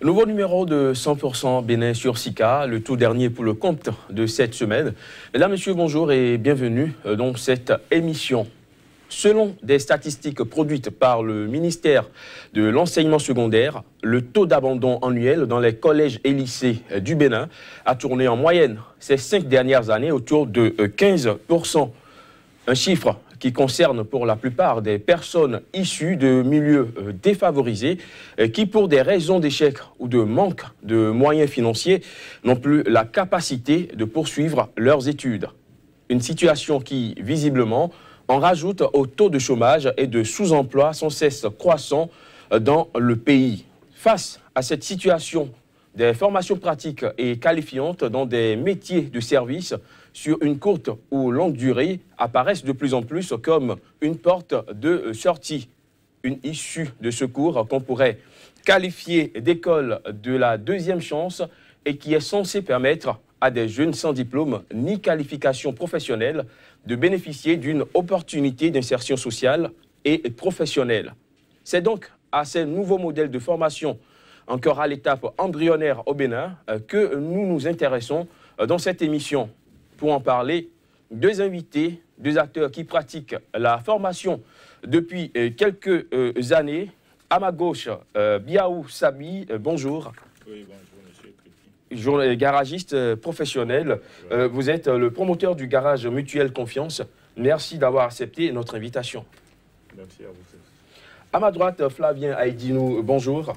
Nouveau numéro de 100% Bénin sur Sika, le tout dernier pour le compte de cette semaine. Mesdames, Messieurs, bonjour et bienvenue dans cette émission. Selon des statistiques produites par le ministère de l'enseignement secondaire, le taux d'abandon annuel dans les collèges et lycées du Bénin a tourné en moyenne ces 5 dernières années autour de 15%. Un chiffre qui concerne pour la plupart des personnes issues de milieux défavorisés qui, pour des raisons d'échec ou de manque de moyens financiers, n'ont plus la capacité de poursuivre leurs études. Une situation qui, visiblement, en rajoute au taux de chômage et de sous-emploi sans cesse croissant dans le pays. Face à cette situation, des formations pratiques et qualifiantes dans des métiers de service sur une courte ou longue durée apparaissent de plus en plus comme une porte de sortie, une issue de secours qu'on pourrait qualifier d'école de la deuxième chance et qui est censée permettre à des jeunes sans diplôme ni qualification professionnelle de bénéficier d'une opportunité d'insertion sociale et professionnelle. C'est donc à ces nouveaux modèles de formation, encore à l'étape embryonnaire au Bénin, que nous nous intéressons dans cette émission. Pour en parler, deux invités, deux acteurs qui pratiquent la formation depuis quelques années. À ma gauche, Biaou Sabi, bonjour. Oui, bonjour, monsieur. Garagiste professionnel. Vous êtes le promoteur du garage Mutuelle Confiance. Merci d'avoir accepté notre invitation. Merci à vous. À ma droite, Flavien Aïdinou, bonjour.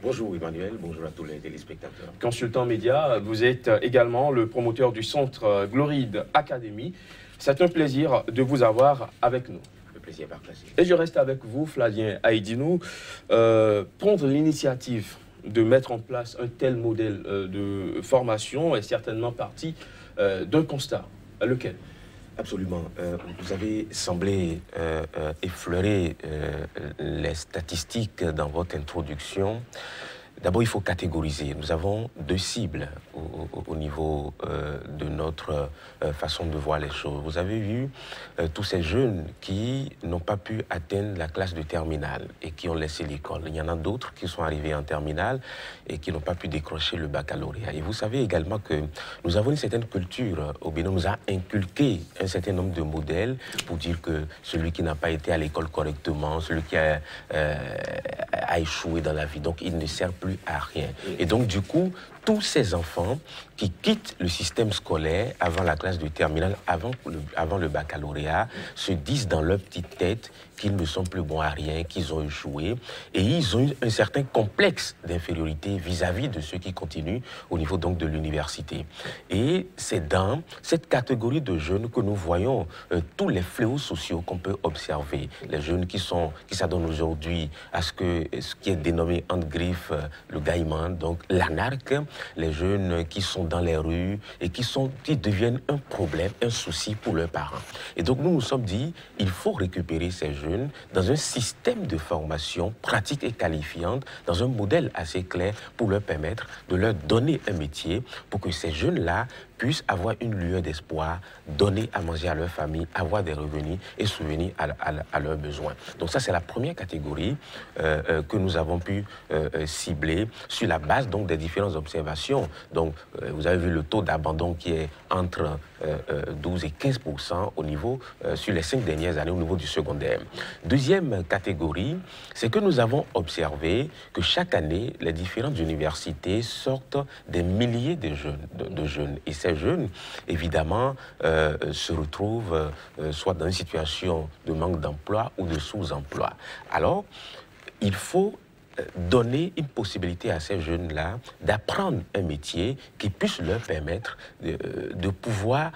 Bonjour Emmanuel, bonjour à tous les téléspectateurs. Consultant média, vous êtes également le promoteur du centre Gloride Academy. C'est un plaisir de vous avoir avec nous. Le plaisir partagé. Et je reste avec vous, Flavien Aïdinou. Prendre l'initiative de mettre en place un tel modèle de formation est certainement partie d'un constat. Lequel ? Absolument. Vous avez semblé effleurer les statistiques dans votre introduction. D'abord, il faut catégoriser. Nous avons deux cibles au niveau de notre façon de voir les choses. Vous avez vu tous ces jeunes qui n'ont pas pu atteindre la classe de terminale et qui ont laissé l'école. Il y en a d'autres qui sont arrivés en terminale et qui n'ont pas pu décrocher le baccalauréat. Et vous savez également que nous avons une certaine culture au Bénin. On nous a inculqué un certain nombre de modèles pour dire que celui qui n'a pas été à l'école correctement, celui qui a échoué dans la vie, donc il ne sert plus à rien. Et donc, du coup, tous ces enfants qui quittent le système scolaire avant la classe de terminale, avant le baccalauréat, se disent dans leur petite tête qu'ils ne sont plus bons à rien, qu'ils ont échoué. Et ils ont un certain complexe d'infériorité vis-à-vis de ceux qui continuent au niveau donc de l'université. Et c'est dans cette catégorie de jeunes que nous voyons tous les fléaux sociaux qu'on peut observer. Les jeunes qui s'adonnent aujourd'hui à ce qui est dénommé entre griffes le gaiement, donc l'anarque, les jeunes qui sont dans les rues et qui deviennent un problème, un souci pour leurs parents. Et donc nous nous sommes dit, il faut récupérer ces jeunes dans un système de formation pratique et qualifiante, dans un modèle assez clair pour leur permettre de leur donner un métier pour que ces jeunes-là puissent avoir une lueur d'espoir, donner à manger à leur famille, avoir des revenus et subvenir à leurs besoins. Donc ça, c'est la première catégorie que nous avons pu cibler sur la base donc, des différentes observations. Donc, vous avez vu le taux d'abandon qui est entre 12 et 15% au niveau, sur les 5 dernières années au niveau du secondaire. Deuxième catégorie, c'est que nous avons observé que chaque année, les différentes universités sortent des milliers de jeunes. Et ces jeunes, évidemment, se retrouvent soit dans une situation de manque d'emploi ou de sous-emploi. Alors, il faut donner une possibilité à ces jeunes-là d'apprendre un métier qui puisse leur permettre de pouvoir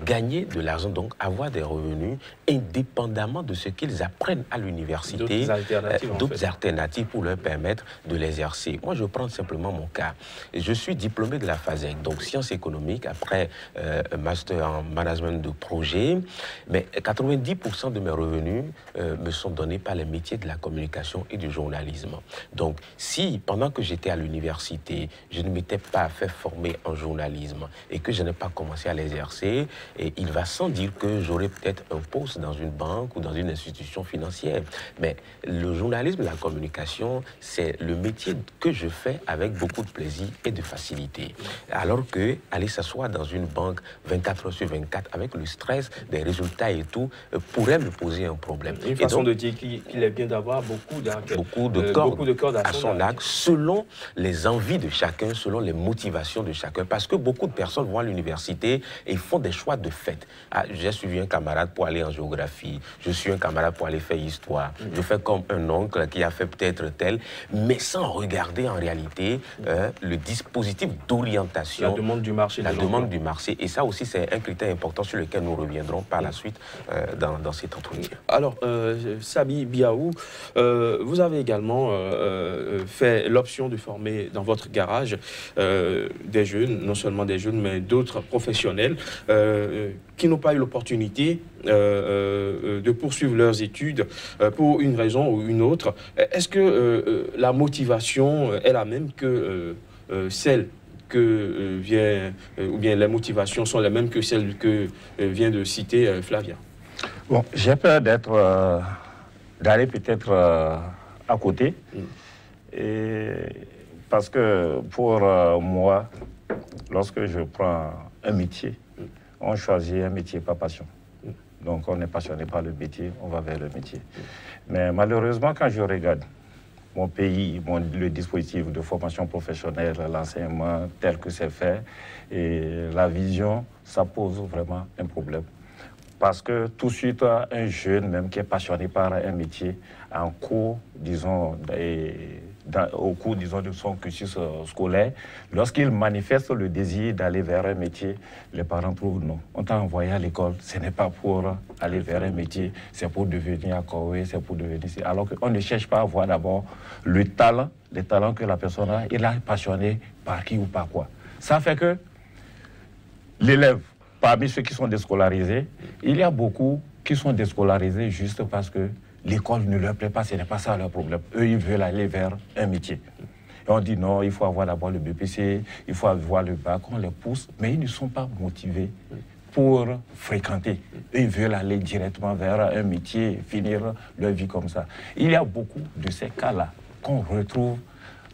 gagner de l'argent, donc avoir des revenus indépendamment de ce qu'ils apprennent à l'université, d'autres alternatives pour leur permettre de l'exercer. Moi, je prends simplement mon cas. Je suis diplômé de la FASEC, donc sciences économiques, après un master en management de projet, mais 90% de mes revenus me sont donnés par les métiers de la communication et du journalisme. Donc, si pendant que j'étais à l'université, je ne m'étais pas fait former en journalisme et que je n'ai pas commencé à l'exercer, il va sans dire que j'aurais peut-être un poste dans une banque ou dans une institution financière. Mais le journalisme, la communication, c'est le métier que je fais avec beaucoup de plaisir et de facilité. Alors que aller s'asseoir dans une banque 24 heures sur 24 avec le stress des résultats et tout pourrait me poser un problème. Une façon de dire qu'il est bien d'avoir beaucoup de cordes à son arc selon les envies de chacun, selon les motivations de chacun. Parce que beaucoup de personnes vont à l'université et font des choix de fait. Ah, j'ai suivi un camarade pour aller en géographie, je suis un camarade pour aller faire histoire, je fais comme un oncle qui a fait peut-être tel, mais sans regarder en réalité le dispositif d'orientation. La demande du marché. La demande du marché. Et ça aussi, c'est un critère important sur lequel nous reviendrons par la suite dans cet entretien. Alors, Sabi Biaou, vous avez également fait l'option de former dans votre garage des jeunes, non seulement des jeunes, mais d'autres professionnels qui n'ont pas eu l'opportunité de poursuivre leurs études pour une raison ou une autre. Est-ce que la motivation est la même que celle que ou bien les motivations sont les mêmes que celles que vient de citer Flavia? Bon, j'ai peur d'aller peut-être à côté. Parce que pour moi, lorsque je prends un métier, on choisit un métier par passion. Donc on est passionné par le métier, on va vers le métier. Mais malheureusement, quand je regarde mon pays, le dispositif de formation professionnelle, l'enseignement tel que c'est fait, et la vision, ça pose vraiment un problème. Parce que tout de suite, un jeune, même qui est passionné par un métier, en cours, disons, au cours, disons, de son cursus scolaire, lorsqu'il manifeste le désir d'aller vers un métier, les parents trouvent non. On t'a envoyé à l'école, ce n'est pas pour aller vers un métier, c'est pour devenir accouré, c'est pour devenir... Alors qu'on ne cherche pas à voir d'abord le talent, les talents que la personne a, il est passionné par qui ou par quoi. Ça fait que l'élève, parmi ceux qui sont déscolarisés, il y a beaucoup qui sont déscolarisés juste parce que l'école ne leur plaît pas, ce n'est pas ça leur problème. Eux, ils veulent aller vers un métier. Et on dit non, il faut avoir d'abord le BPC, il faut avoir le bac, on les pousse, mais ils ne sont pas motivés pour fréquenter. Eux, ils veulent aller directement vers un métier, finir leur vie comme ça. Il y a beaucoup de ces cas-là qu'on retrouve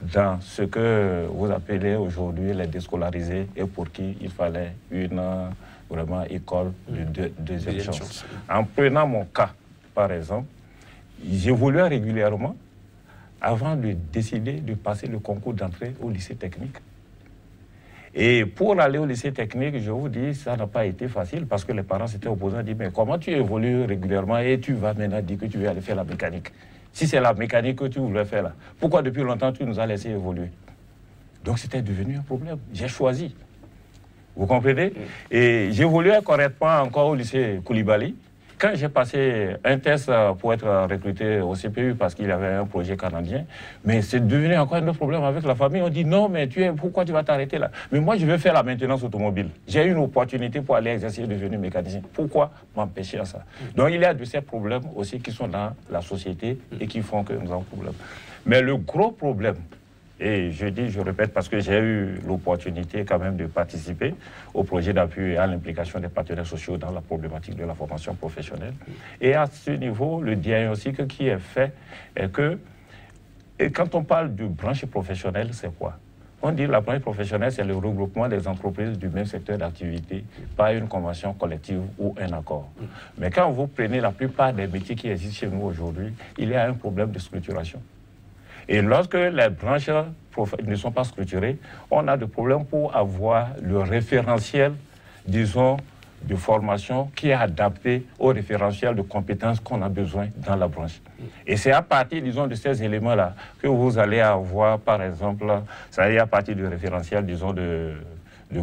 dans ce que vous appelez aujourd'hui les déscolarisés et pour qui il fallait une vraiment école de deuxième chance. En prenant mon cas, par exemple, j'évoluais régulièrement avant de décider de passer le concours d'entrée au lycée technique. Et pour aller au lycée technique, je vous dis, ça n'a pas été facile parce que les parents s'étaient opposés, dit mais comment tu évolues régulièrement et tu vas maintenant dire que tu veux aller faire la mécanique? Si c'est la mécanique que tu voulais faire là, pourquoi depuis longtemps tu nous as laissé évoluer? Donc c'était devenu un problème. J'ai choisi. Vous comprenez? Et j'évoluais correctement encore au lycée Koulibaly. Quand j'ai passé un test pour être recruté au CPU parce qu'il y avait un projet canadien, mais c'est devenu encore un autre problème avec la famille. On dit non, mais pourquoi tu vas t'arrêter là? Mais moi, je veux faire la maintenance automobile. J'ai eu une opportunité pour aller exercer et devenir mécanicien. Pourquoi m'empêcher à ça? Donc il y a de ces problèmes aussi qui sont dans la société et qui font que nous avons problème. Mais le gros problème, et je dis, je répète, parce que j'ai eu l'opportunité quand même de participer au projet d'appui et à l'implication des partenaires sociaux dans la problématique de la formation professionnelle. Et à ce niveau, le diagnostic qui est fait est que, et quand on parle de branche professionnelle, c'est quoi? On dit que la branche professionnelle, c'est le regroupement des entreprises du même secteur d'activité par une convention collective ou un accord. Mais quand vous prenez la plupart des métiers qui existent chez nous aujourd'hui, il y a un problème de structuration. Et lorsque les branches ne sont pas structurées, on a des problèmes pour avoir le référentiel, disons, de formation qui est adapté au référentiel de compétences qu'on a besoin dans la branche. Et c'est à partir, disons, de ces éléments-là que vous allez avoir, par exemple, ça y est à partir du référentiel, disons, de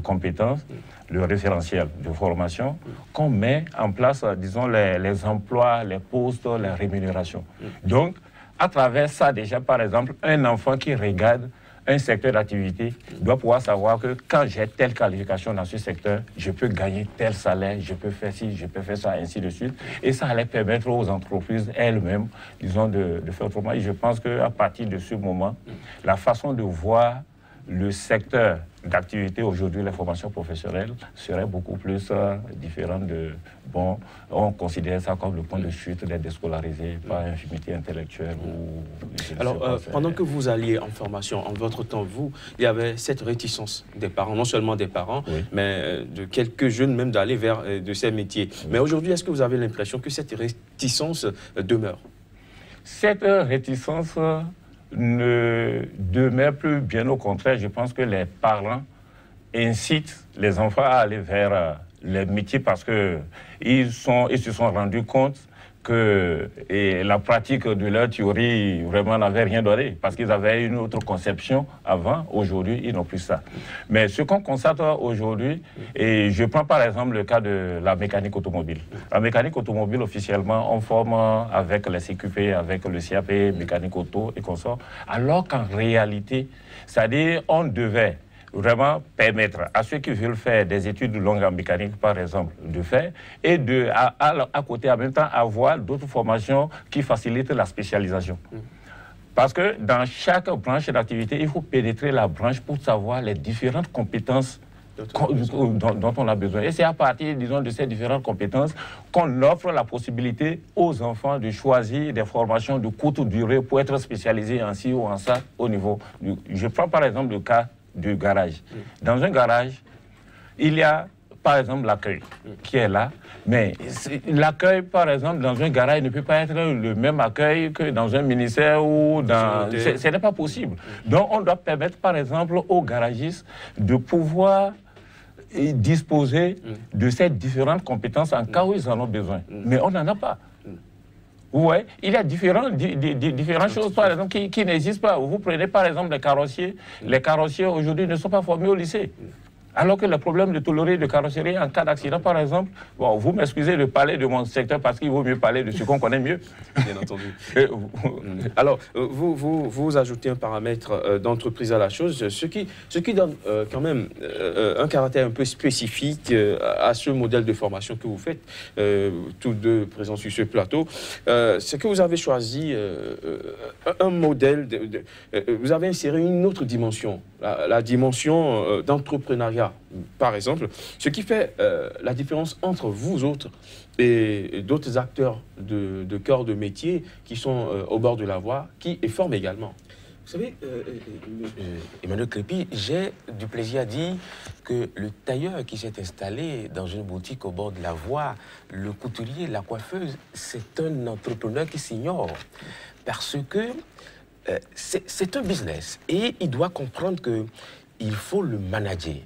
compétences, le référentiel de formation, qu'on met en place, disons, les emplois, les postes, les rémunérations. Donc, à travers ça, déjà, par exemple, un enfant qui regarde un secteur d'activité doit pouvoir savoir que quand j'ai telle qualification dans ce secteur, je peux gagner tel salaire, je peux faire ci, je peux faire ça, ainsi de suite. Et ça allait permettre aux entreprises elles-mêmes, disons, de faire autrement. Et je pense qu'à partir de ce moment, la façon de voir le secteur d'activité aujourd'hui, les formations professionnelles, serait beaucoup plus différente de... Bon, on considère ça comme le point de chute des déscolarisés par infimité intellectuelle ou... Alors, pendant que vous alliez en formation, en votre temps, il y avait cette réticence des parents, non seulement des parents, oui, mais de quelques jeunes même d'aller vers de ces métiers. Oui. Mais aujourd'hui, est-ce que vous avez l'impression que cette réticence demeure? Cette réticence ne demeure plus, bien au contraire. Je pense que les parents incitent les enfants à aller vers les métiers parce qu'ils se sont rendus compte que la pratique de leur théorie vraiment n'avait rien donné parce qu'ils avaient une autre conception avant. Aujourd'hui, ils n'ont plus ça. Mais ce qu'on constate aujourd'hui, et je prends par exemple le cas de la mécanique automobile. La mécanique automobile, officiellement, on forme avec les CQP, avec le CAP, mécanique auto et consorts, alors qu'en réalité, c'est-à-dire on devait vraiment permettre à ceux qui veulent faire des études longues en mécanique, par exemple, de faire, et à côté, en même temps, avoir d'autres formations qui facilitent la spécialisation. Parce que dans chaque branche d'activité, il faut pénétrer la branche pour savoir les différentes compétences dont on a besoin. Et c'est à partir, disons, de ces différentes compétences qu'on offre la possibilité aux enfants de choisir des formations de courte durée pour être spécialisés en ci ou en ça au niveau du... Je prends par exemple le cas du garage. Dans un garage, il y a par exemple l'accueil qui est là, mais l'accueil par exemple dans un garage ne peut pas être le même accueil que dans un ministère ou dans... Ce n'est pas possible. Donc on doit permettre par exemple aux garagistes de pouvoir disposer de ces différentes compétences en cas où ils en ont besoin. Mais on n'en a pas. Ouais, il y a différentes choses, par exemple, qui n'existent pas. Vous prenez, par exemple, les carrossiers. Les carrossiers, aujourd'hui, ne sont pas formés au lycée. Alors que le problème de tôlerie de carrosserie en cas d'accident, par exemple, bon, vous m'excusez de parler de mon secteur parce qu'il vaut mieux parler de ce qu'on connaît mieux. Bien entendu. Alors, vous ajoutez un paramètre d'entreprise à la chose, ce qui donne quand même un caractère un peu spécifique à ce modèle de formation que vous faites, tous deux présents sur ce plateau. C'est que vous avez choisi un modèle, vous avez inséré une autre dimension, la dimension d'entrepreneuriat. Par exemple, ce qui fait la différence entre vous autres et d'autres acteurs de corps de métier qui sont au bord de la voie, qui forment également. Vous savez, Emmanuel Crépy, j'ai du plaisir à dire que le tailleur qui s'est installé dans une boutique au bord de la voie, le couturier, la coiffeuse, c'est un entrepreneur qui s'ignore parce que c'est un business et il doit comprendre qu'il faut le manager.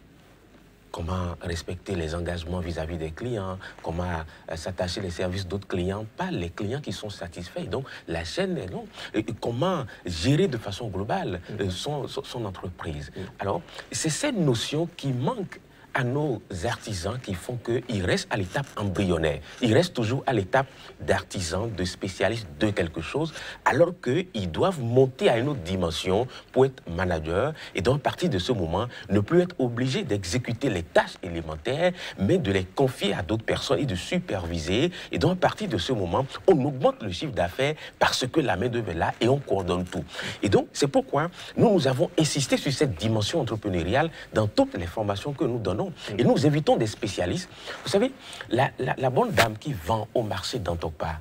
Comment respecter les engagements vis-à-vis des clients, comment s'attacher les services d'autres clients, pas les clients qui sont satisfaits. Donc, la chaîne est longue. Et comment gérer de façon globale son entreprise. Alors, c'est cette notion qui manque à nos artisans qui font qu'ils restent à l'étape embryonnaire. Ils restent toujours à l'étape d'artisans, de spécialistes de quelque chose, alors qu'ils doivent monter à une autre dimension pour être managers et donc à partir de ce moment, ne plus être obligés d'exécuter les tâches élémentaires, mais de les confier à d'autres personnes et de superviser. Et donc à partir de ce moment, on augmente le chiffre d'affaires parce que la main-d'œuvre est là et on coordonne tout. Et donc c'est pourquoi nous avons insisté sur cette dimension entrepreneuriale dans toutes les formations que nous donnons. Et nous invitons des spécialistes. Vous savez, la bonne dame qui vend au marché d'Antokpa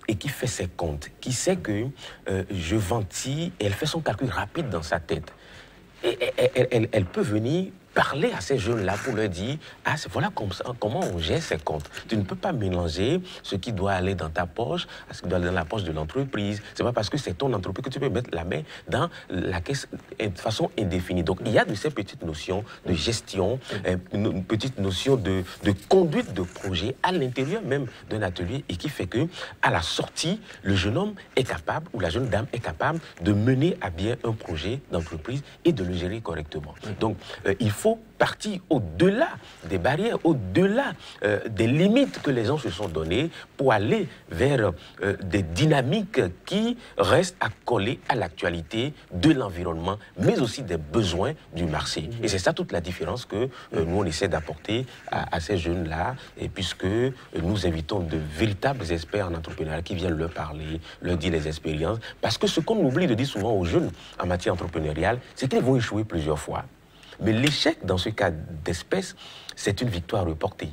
et qui fait ses comptes, qui sait que je vends-t-il, et elle fait son calcul rapide dans sa tête. Et elle peut venir parler à ces jeunes-là pour leur dire « Ah, voilà comment on gère ces comptes. Tu ne peux pas mélanger ce qui doit aller dans ta poche à ce qui doit aller dans la poche de l'entreprise. C'est pas parce que c'est ton entreprise que tu peux mettre la main dans la caisse de façon indéfinie. » Donc, il y a de ces petites notions de gestion, une petite notion de conduite de projet à l'intérieur même d'un atelier et qui fait que, à la sortie, le jeune homme est capable ou la jeune dame est capable de mener à bien un projet d'entreprise et de le gérer correctement. Donc, il faut faut partir au-delà des barrières, au-delà des limites que les gens se sont données pour aller vers des dynamiques qui restent accolées à l'actualité de l'environnement, mais aussi des besoins du marché. Et c'est ça toute la différence que nous, on essaie d'apporter à ces jeunes-là, et puisque nous invitons de véritables experts en entrepreneuriat qui viennent leur parler, leur dire les expériences, parce que ce qu'on oublie de dire souvent aux jeunes en matière entrepreneuriale, c'est qu'ils vont échouer plusieurs fois. Mais l'échec, dans ce cas d'espèce, c'est une victoire reportée.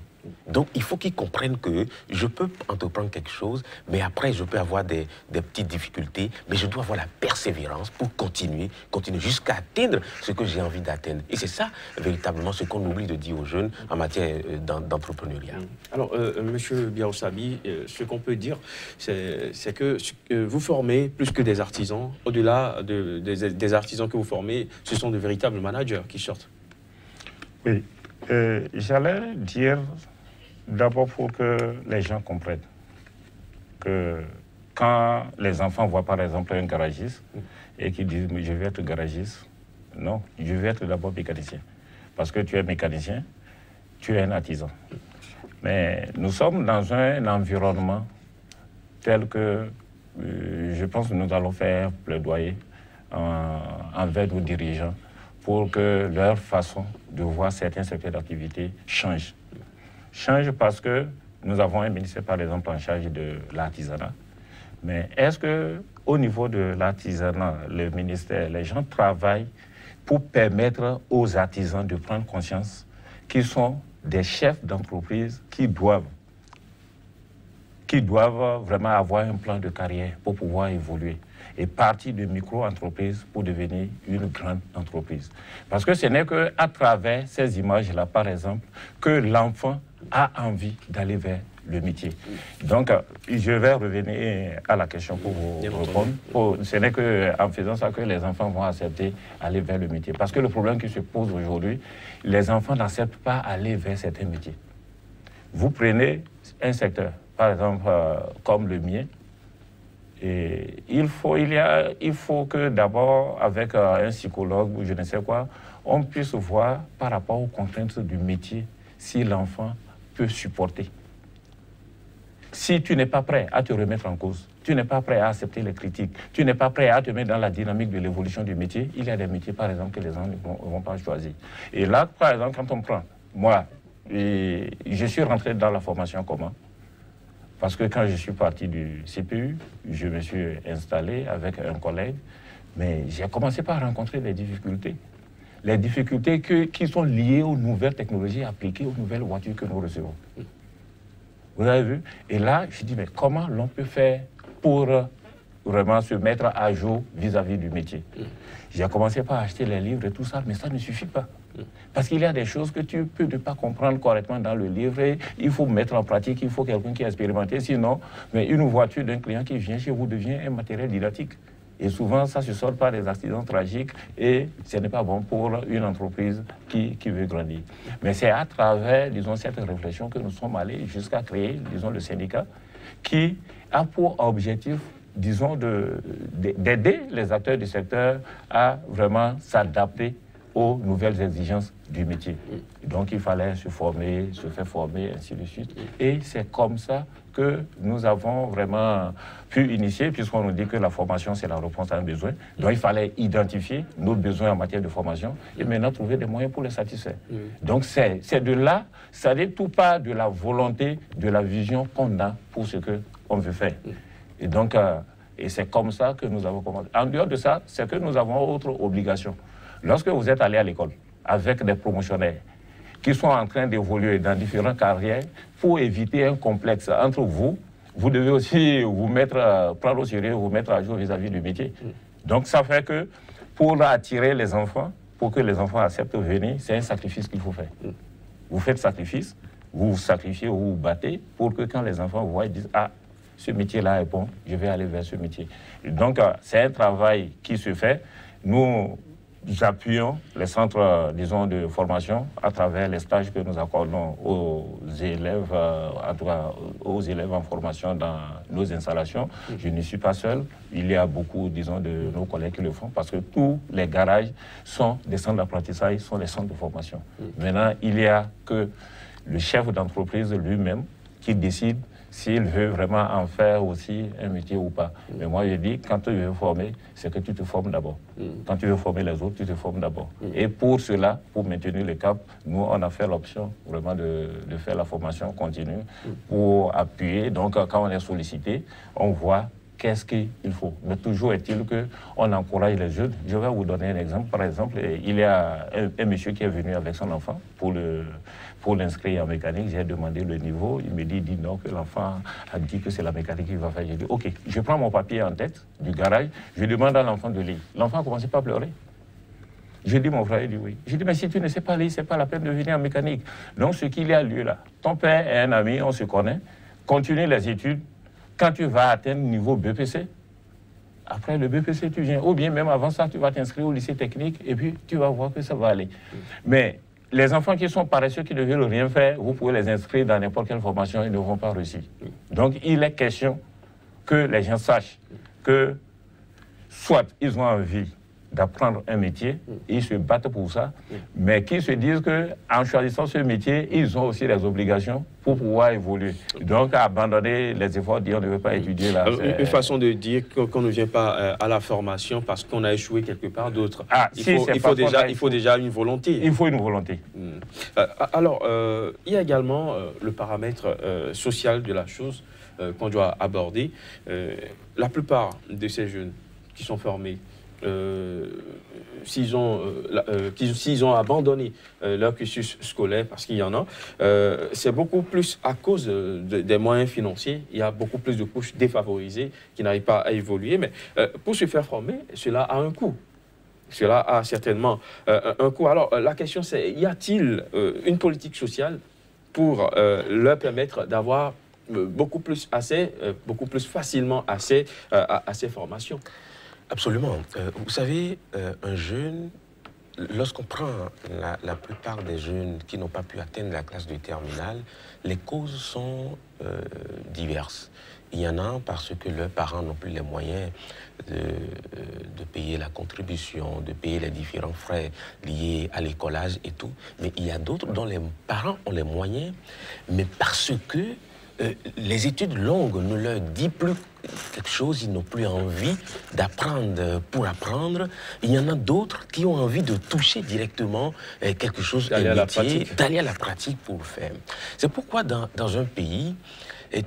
Donc, il faut qu'ils comprennent que je peux entreprendre quelque chose, mais après, je peux avoir des petites difficultés, mais je dois avoir la persévérance pour continuer jusqu'à atteindre ce que j'ai envie d'atteindre. Et c'est ça, véritablement, ce qu'on oublie de dire aux jeunes en matière d'entrepreneuriat. Alors, Monsieur Biaosabi, ce qu'on peut dire, c'est que vous formez plus que des artisans. Au-delà des artisans que vous formez, ce sont de véritables managers qui sortent. Oui, j'allais dire... D'abord pour que les gens comprennent que quand les enfants voient par exemple un garagiste et qu'ils disent « je vais être garagiste », non, je vais être d'abord mécanicien. Parce que tu es mécanicien, tu es un artisan. Mais nous sommes dans un environnement tel que je pense que nous allons faire plaidoyer envers nos dirigeants pour que leur façon de voir certains secteurs d'activité change. Change parce que nous avons un ministère, par exemple, en charge de l'artisanat. Mais est-ce qu'au niveau de l'artisanat, le ministère, les gens travaillent pour permettre aux artisans de prendre conscience qu'ils sont des chefs d'entreprise qui doivent vraiment avoir un plan de carrière pour pouvoir évoluer et partir de micro-entreprise pour devenir une grande entreprise. Parce que ce n'est qu'à travers ces images-là, par exemple, que l'enfant a envie d'aller vers le métier. Donc, je vais revenir à la question pour vous répondre. Ce n'est qu'en faisant ça que les enfants vont accepter d'aller vers le métier. Parce que le problème qui se pose aujourd'hui, les enfants n'acceptent pas aller vers certains métiers. Vous prenez un secteur, par exemple, comme le mien, et il faut que d'abord, avec un psychologue ou je ne sais quoi, on puisse voir par rapport aux contraintes du métier si l'enfant peut supporter. Si tu n'es pas prêt à te remettre en cause, tu n'es pas prêt à accepter les critiques, tu n'es pas prêt à te mettre dans la dynamique de l'évolution du métier, il y a des métiers, par exemple, que les gens ne vont pas choisir. Et là, par exemple, quand on prend, moi, je suis rentré dans la formation comment? Parce que quand je suis parti du CPU, je me suis installé avec un collègue, mais j'ai commencé par rencontrer des difficultés. Les difficultés qui sont liées aux nouvelles technologies appliquées aux nouvelles voitures que nous recevons. Vous avez vu? Et là, je dis, mais comment l'on peut faire pour vraiment se mettre à jour vis-à-vis du métier? J'ai commencé par acheter les livres et tout ça, mais ça ne suffit pas. Parce qu'il y a des choses que tu peux ne pas comprendre correctement dans le livre et il faut mettre en pratique, il faut quelqu'un qui a expérimenté. Sinon, mais une voiture d'un client qui vient chez vous devient un matériel didactique. Et souvent, ça se sort par des accidents tragiques et ce n'est pas bon pour une entreprise qui veut grandir. Mais c'est à travers, disons, cette réflexion que nous sommes allés jusqu'à créer, disons, le syndicat qui a pour objectif, disons, d'aider les acteurs du secteur à vraiment s'adapter aux nouvelles exigences du métier. Donc, il fallait se former, se faire former, ainsi de suite. Et c'est comme ça que nous avons vraiment pu initier, puisqu'on nous dit que la formation, c'est la réponse à un besoin. Donc, il fallait identifier nos besoins en matière de formation et maintenant trouver des moyens pour les satisfaire. Donc, c'est de là, ça n'est tout pas de la volonté, de la vision qu'on a pour ce qu'on veut faire. Et donc, et c'est comme ça que nous avons commencé. En dehors de ça, c'est que nous avons autre obligation. Lorsque vous êtes allé à l'école avec des promotionnaires qui sont en train d'évoluer dans différentes carrières, pour éviter un complexe entre vous, vous devez aussi vous mettre, prendre au sérieux, vous mettre à jour vis-à-vis du métier. Donc ça fait que pour attirer les enfants, pour que les enfants acceptent de venir, c'est un sacrifice qu'il faut faire. Vous faites sacrifice, vous vous sacrifiez, vous vous battez pour que quand les enfants vous voient, ils disent « Ah, ce métier-là est bon, je vais aller vers ce métier. » Donc c'est un travail qui se fait. Nous, appuyons les centres, disons, de formation à travers les stages que nous accordons aux élèves, aux élèves en formation dans nos installations. Je ne suis pas seul. Il y a beaucoup, disons, de nos collègues qui le font parce que tous les garages sont des centres d'apprentissage, sont des centres de formation. Maintenant, il y a que le chef d'entreprise lui-même qui décide s'il veut vraiment en faire aussi un métier ou pas. Mais moi, je dis, quand tu veux former, c'est que tu te formes d'abord. Quand tu veux former les autres, tu te formes d'abord. Et pour cela, pour maintenir le cap, nous, on a fait l'option vraiment de faire la formation continue pour appuyer. Donc, quand on est sollicité, on voit qu'est-ce qu'il faut. Mais toujours est-il qu'on encourage les jeunes. Je vais vous donner un exemple. Par exemple, il y a un monsieur qui est venu avec son enfant pour l'inscrire en mécanique. J'ai demandé le niveau. Il me dit non, que l'enfant a dit que c'est la mécanique qu'il va faire. J'ai dit, OK, je prends mon papier en tête du garage. Je demande à l'enfant de lire. L'enfant a commencé par pleurer. Je dis, mon frère, il dit oui. Je dis, mais si tu ne sais pas lire, ce n'est pas la peine de venir en mécanique. Donc, ce qu'il y a lieu là, ton père est un ami, on se connaît. Continue les études. Quand tu vas atteindre le niveau BPC, après le BPC, tu viens. Ou bien même avant ça, tu vas t'inscrire au lycée technique et puis tu vas voir que ça va aller. Mais les enfants qui sont paresseux, qui ne veulent rien faire, vous pouvez les inscrire dans n'importe quelle formation, ils ne vont pas réussir. Donc il est question que les gens sachent que soit ils ont envie d'apprendre un métier, ils se battent pour ça, mais qu'ils se disent qu'en choisissant ce métier, ils ont aussi des obligations pour pouvoir évoluer. Donc, abandonner les efforts, dire on ne veut pas étudier là. Une façon de dire qu'on ne vient pas à la formation parce qu'on a échoué quelque part d'autre. Il faut déjà une volonté. Il faut une volonté. Alors, il y a également le paramètre social de la chose qu'on doit aborder. La plupart de ces jeunes qui sont formés, s'ils ont abandonné leur cursus scolaire, parce qu'il y en a, c'est beaucoup plus à cause des moyens financiers. Il y a beaucoup plus de couches défavorisées qui n'arrivent pas à évoluer. Mais pour se faire former, cela a un coût. Cela a certainement un coût. Alors, la question c'est, y a-t-il une politique sociale pour leur permettre d'avoir beaucoup plus facilement accès à ces formations? Absolument. Vous savez, un jeune, lorsqu'on prend la plupart des jeunes qui n'ont pas pu atteindre la classe de terminale, les causes sont diverses. Il y en a parce que leurs parents n'ont plus les moyens de payer la contribution, de payer les différents frais liés à l'écolage et tout. Mais il y a d'autres dont les parents ont les moyens, mais parce que les études longues ne leur disent plus quelque chose, ils n'ont plus envie d'apprendre pour apprendre. Il y en a d'autres qui ont envie de toucher directement quelque chose, un métier, d'aller à la pratique pour le faire. C'est pourquoi dans un pays,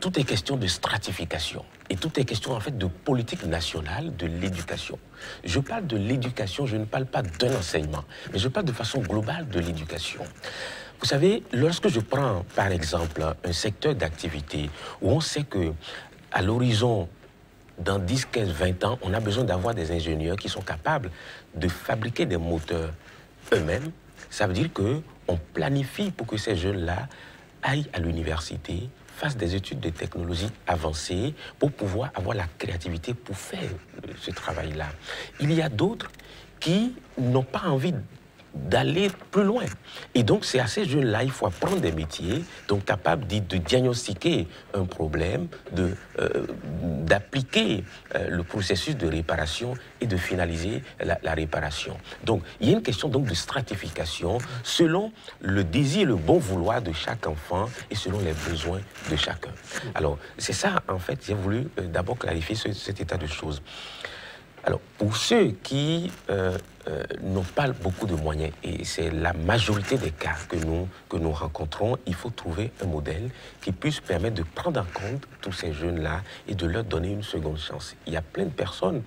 tout est question de stratification. Et tout est question en fait de politique nationale de l'éducation. Je parle de l'éducation, je ne parle pas d'un enseignement, mais je parle de façon globale de l'éducation. Vous savez, lorsque je prends, par exemple, un secteur d'activité où on sait que à l'horizon, dans 10, 15, 20 ans, on a besoin d'avoir des ingénieurs qui sont capables de fabriquer des moteurs eux-mêmes, ça veut dire qu'on planifie pour que ces jeunes-là aillent à l'université, fassent des études de technologie avancées pour pouvoir avoir la créativité pour faire ce travail-là. Il y a d'autres qui n'ont pas envie d'aller plus loin. Et donc, c'est à ces jeunes-là, il faut apprendre des métiers, donc capables de diagnostiquer un problème, d'appliquer le processus de réparation et de finaliser la réparation. Donc, il y a une question donc de stratification selon le désir, le bon vouloir de chaque enfant et selon les besoins de chacun. Alors, c'est ça, en fait, j'ai voulu d'abord clarifier cet état de choses. Alors, pour ceux qui n'ont pas beaucoup de moyens, et c'est la majorité des cas que nous rencontrons, il faut trouver un modèle qui puisse permettre de prendre en compte tous ces jeunes-là et de leur donner une seconde chance. Il y a plein de personnes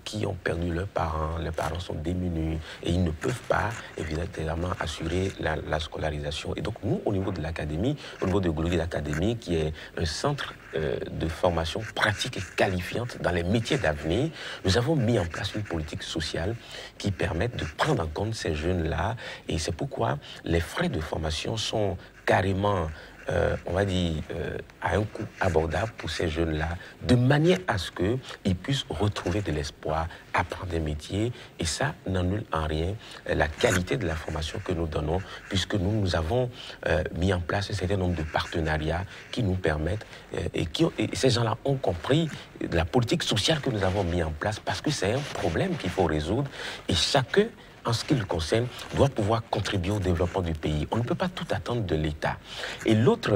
qui ont perdu leurs parents sont démunis et ils ne peuvent pas, évidemment, assurer la scolarisation. Et donc, nous, au niveau de l'académie, au niveau de Glori Academy, qui est un centre de formation pratique et qualifiante dans les métiers d'avenir, nous avons mis en place une politique sociale qui permettent de prendre en compte ces jeunes-là. Et c'est pourquoi les frais de formation sont carrément on va dire, à un coût abordable pour ces jeunes-là, de manière à ce qu'ils puissent retrouver de l'espoir, apprendre des métiers. Et ça n'annule en rien la qualité de la formation que nous donnons, puisque nous avons mis en place un certain nombre de partenariats qui nous permettent, et ces gens-là ont compris la politique sociale que nous avons mis en place, parce que c'est un problème qu'il faut résoudre. Et chacun, en ce qui le concerne, doit pouvoir contribuer au développement du pays. On ne peut pas tout attendre de l'État. Et l'autre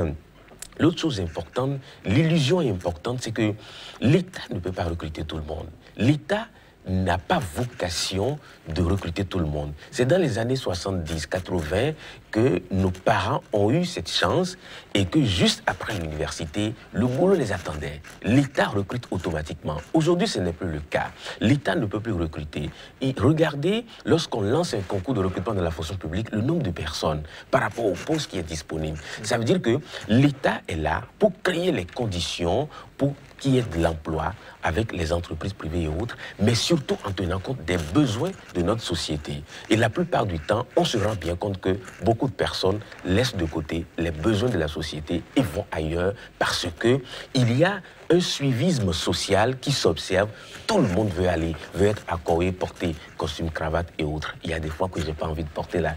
chose importante, l'illusion importante, c'est que l'État ne peut pas recruter tout le monde. L'État n'a pas vocation de recruter tout le monde. C'est dans les années 70, 80 que nos parents ont eu cette chance et que juste après l'université, le boulot les attendait. L'État recrute automatiquement. Aujourd'hui, ce n'est plus le cas. L'État ne peut plus recruter. Et regardez, lorsqu'on lance un concours de recrutement dans la fonction publique, le nombre de personnes par rapport au poste qui est disponible. Ça veut dire que l'État est là pour créer les conditions pour qu'il y ait de l'emploi avec les entreprises privées et autres, mais surtout en tenant compte des besoins de notre société. Et la plupart du temps, on se rend bien compte que beaucoup de personnes laissent de côté les besoins de la société et vont ailleurs parce qu'il y a un suivisme social qui s'observe. Tout le monde veut aller, veut être accoyer, porter costume, cravate et autres. Il y a des fois que je n'ai pas envie de porter la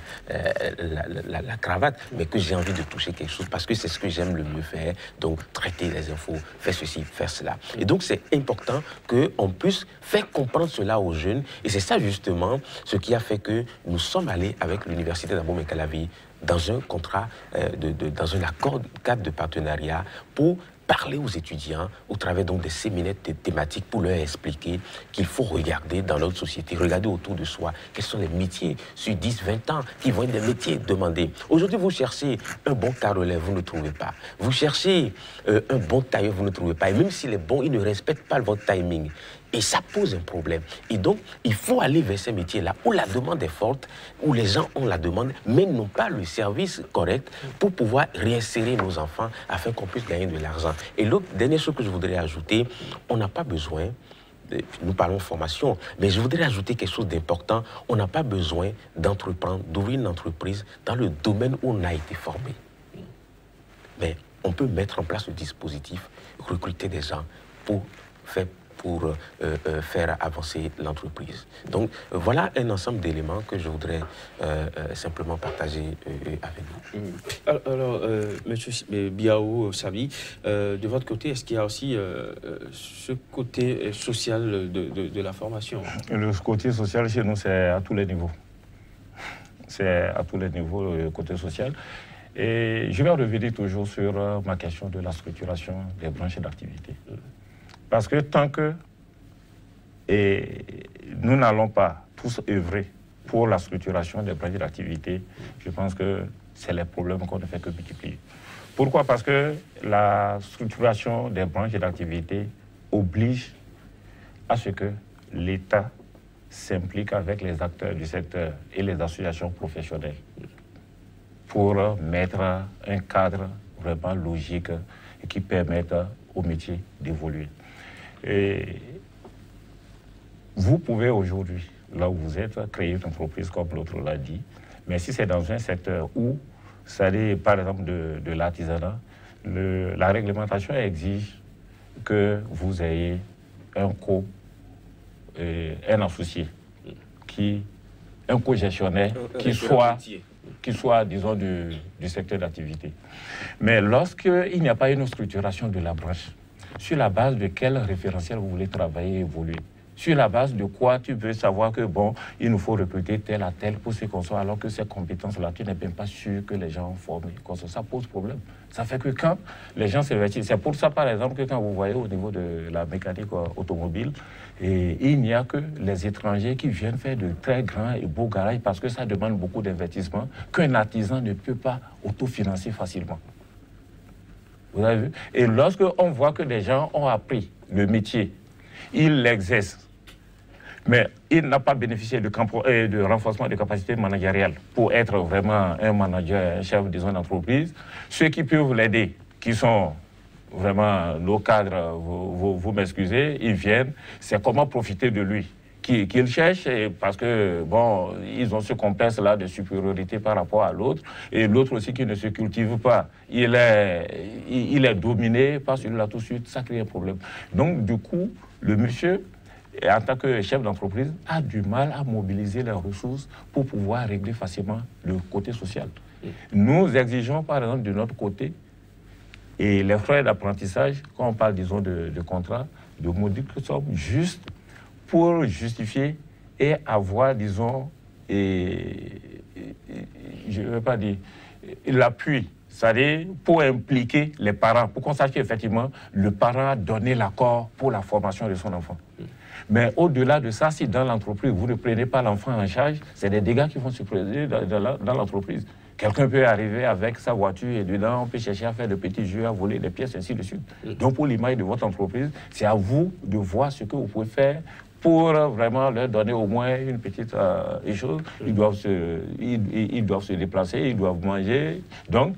cravate, mais que j'ai envie de toucher quelque chose parce que c'est ce que j'aime le mieux faire. Donc, traiter les infos, faire ceci, faire cela. Et donc, c'est important qu'on puisse faire comprendre cela aux jeunes. Et c'est ça, justement, ce qui a fait que nous sommes allés avec l'Université d'Abomey-Calavi dans un contrat, dans un accord cadre de partenariat pour parler aux étudiants au travers donc des séminaires thématiques pour leur expliquer qu'il faut regarder dans notre société, regarder autour de soi quels sont les métiers sur 10, 20 ans qui vont être des métiers demandés. Aujourd'hui, vous cherchez un bon carreleur, vous ne trouvez pas. Vous cherchez un bon tailleur, vous ne trouvez pas. Et même s'il est bon, il ne respecte pas votre timing. Et ça pose un problème. Et donc, il faut aller vers ces métiers-là où la demande est forte, où les gens ont la demande, mais n'ont pas le service correct pour pouvoir réinsérer nos enfants afin qu'on puisse gagner de l'argent. Et l'autre dernière chose que je voudrais ajouter, on n'a pas besoin, nous parlons formation, mais je voudrais ajouter quelque chose d'important. On n'a pas besoin d'entreprendre, d'ouvrir une entreprise dans le domaine où on a été formé. Mais on peut mettre en place le dispositif, recruter des gens pour faire avancer l'entreprise. Donc, voilà un ensemble d'éléments que je voudrais simplement partager avec vous. Alors, M. Biao Sabi, de votre côté, est-ce qu'il y a aussi ce côté social de la formation? Le côté social chez nous, c'est à tous les niveaux. C'est à tous les niveaux, le côté social. Et je vais revenir toujours sur ma question de la structuration des branches d'activité. Parce que tant que nous n'allons pas tous œuvrer pour la structuration des branches d'activité, je pense que c'est les problèmes qu'on ne fait que multiplier. Pourquoi? Parce que la structuration des branches d'activité oblige à ce que l'État s'implique avec les acteurs du secteur et les associations professionnelles pour mettre un cadre vraiment logique et qui permette au métier d'évoluer. Et vous pouvez aujourd'hui, là où vous êtes, créer une entreprise comme l'autre l'a dit, mais si c'est dans un secteur où, c'est-à-dire par exemple de l'artisanat, la réglementation exige que vous ayez un associé, un co-gestionnaire qui soit, disons, du secteur d'activité. Mais lorsqu'il n'y a pas une structuration de la branche, sur la base de quel référentiel vous voulez travailler et évoluer? Sur la base de quoi tu veux savoir que, bon, il nous faut recruter tel à tel pour ce qu'on soit, alors que ces compétences-là, tu n'es même pas sûr que les gens ont formé. Ça pose problème. Ça fait que quand les gens s'investissent, c'est pour ça, par exemple, que quand vous voyez au niveau de la mécanique automobile, il n'y a que les étrangers qui viennent faire de très grands et beaux garages parce que ça demande beaucoup d'investissement qu'un artisan ne peut pas autofinancer facilement. Vous avez vu? Et lorsque on voit que des gens ont appris le métier, ils l'exercent, mais il n'a pas bénéficié de renforcement des capacités managériales pour être vraiment un manager, un chef, disons, d'entreprise. Ceux qui peuvent l'aider, qui sont vraiment nos cadres, vous m'excusez, ils viennent, c'est comment profiter de lui, qu'ils cherchent, parce que, bon, ils ont ce complexe-là de supériorité par rapport à l'autre, et l'autre aussi qui ne se cultive pas, il est dominé par celui-là tout de suite, ça crée un problème. Donc, du coup, le monsieur, en tant que chef d'entreprise, a du mal à mobiliser les ressources pour pouvoir régler facilement le côté social. Nous exigeons, par exemple, de notre côté, et les frais d'apprentissage, quand on parle, disons, de contrat, de modiques sommes juste pour justifier et avoir, disons, je ne veux pas dire, l'appui, c'est-à-dire pour impliquer les parents, pour qu'on sache qu'effectivement, le parent a donné l'accord pour la formation de son enfant. Mais au-delà de ça, si dans l'entreprise, vous ne prenez pas l'enfant en charge, c'est des dégâts qui vont se produire dans l'entreprise. Quelqu'un peut arriver avec sa voiture et dedans, on peut chercher à faire de petits jeux, à voler des pièces, ainsi de suite. Donc pour l'image de votre entreprise, c'est à vous de voir ce que vous pouvez faire pour vraiment leur donner au moins une petite chose. Ils doivent se déplacer, ils doivent manger. Donc,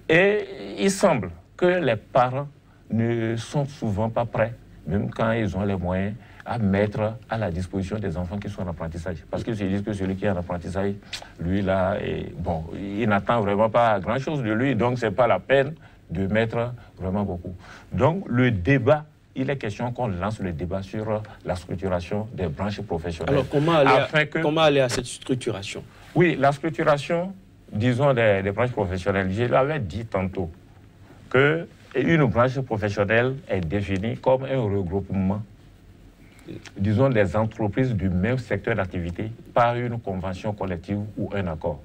et il semble que les parents ne sont souvent pas prêts, même quand ils ont les moyens, à mettre à la disposition des enfants qui sont en apprentissage. Parce qu'ils se disent que celui qui est en apprentissage, lui, là, bon, il n'attend vraiment pas grand-chose de lui, donc ce n'est pas la peine de mettre vraiment beaucoup. Donc, le débat, il est question qu'on lance le débat sur la structuration des branches professionnelles. Alors, comment aller à cette structuration? Oui, la structuration, disons, des branches professionnelles, je l'avais dit tantôt, qu'une branche professionnelle est définie comme un regroupement, disons, des entreprises du même secteur d'activité par une convention collective ou un accord.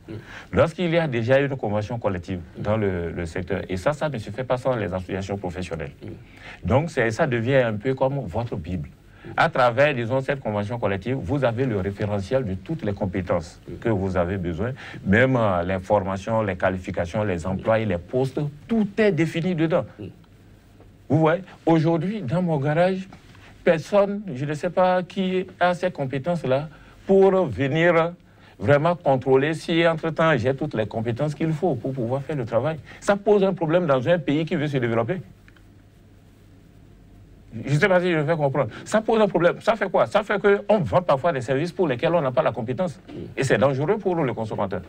Lorsqu'il y a déjà une convention collective dans le secteur, et ça ne se fait pas sans les associations professionnelles. Donc, ça devient un peu comme votre Bible. À travers, disons, cette convention collective, vous avez le référentiel de toutes les compétences que vous avez besoin, même les formations, les qualifications, les emplois et les postes, tout est défini dedans. Vous voyez, aujourd'hui, dans mon garage, personne, je ne sais pas qui a ces compétences-là pour venir vraiment contrôler si, entre-temps, j'ai toutes les compétences qu'il faut pour pouvoir faire le travail. Ça pose un problème dans un pays qui veut se développer. Je ne sais pas si je me fais comprendre. Ça pose un problème. Ça fait quoi? Ça fait qu'on vend parfois des services pour lesquels on n'a pas la compétence. Et c'est dangereux pour le consommateur.